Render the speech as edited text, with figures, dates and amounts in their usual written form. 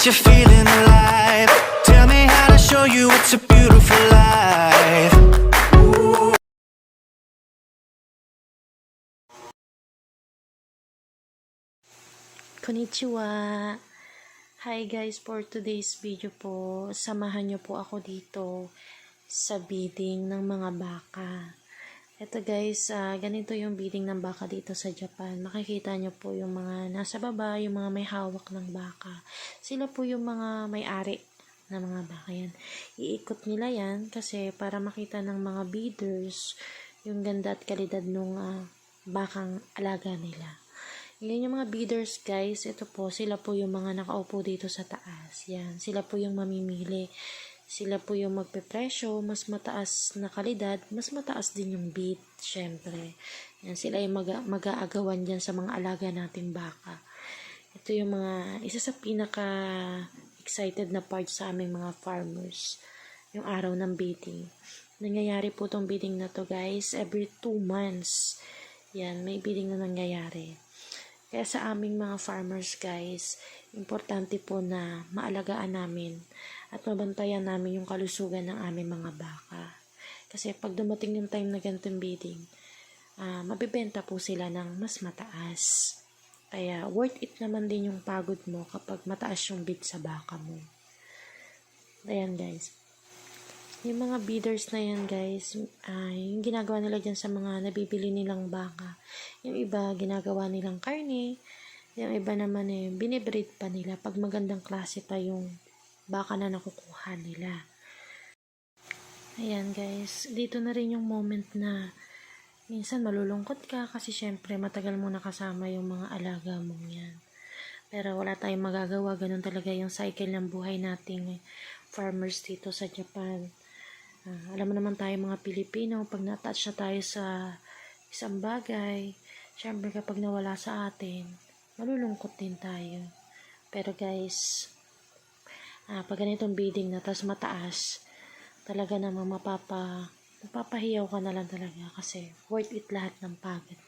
got you feeling alive. Tell me how to show you it's a beautiful life. Konnichiwa! Hi guys, for today's video po, samahan nyo po ako dito sa bidding ng mga baka. Ito guys, ganito yung bidding ng baka dito sa Japan. Makikita nyo po yung mga nasa baba, yung mga may hawak ng baka. Sila po yung mga may-ari ng mga baka yan. Iikot nila yan kasi para makita ng mga bidders yung ganda at kalidad ng bakang alaga nila. Yan yung mga bidders guys, ito po, sila po yung mga nakaupo dito sa taas. Yan, sila po yung mamimili. Sila po yung magpepresyo, mas mataas na kalidad, mas mataas din yung bid, syempre. Yan, sila yung mag-aagawan dyan sa mga alaga nating baka. Ito yung mga, isa sa pinaka excited na part sa aming mga farmers, yung araw ng bidding. Nangyayari po tong bidding na to guys, every 2 months. Yan, may bidding na nangyayari. Kaya sa aming mga farmers guys, importante po na maalagaan namin at mabantayan namin yung kalusugan ng aming mga baka. Kasi pag dumating yung time na ganitong bidding, mabibenta po sila ng mas mataas. Kaya worth it naman din yung pagod mo kapag mataas yung bid sa baka mo. Ayan guys. Yung mga bidders na yan guys, yung ginagawa nila dyan sa mga nabibili nilang baka. Yung iba, ginagawa nilang karne. Yung iba naman binibreed pa nila pag magandang klase pa yung baka na nakukuha nila. Ayan guys, dito na rin yung moment na minsan malulungkot ka kasi syempre matagal mo nakasama yung mga alaga mong yan. Pero wala tayong magagawa, ganun talaga yung cycle ng buhay nating farmers dito sa Japan. Alam mo naman tayo mga Pilipino, pag na-touch na tayo sa isang bagay, syempre kapag nawala sa atin, malulungkot din tayo. Pero guys, pag ganitong bidding na tas mataas, talaga namang mapapahiyaw ka na lang talaga kasi worth it lahat ng pagod.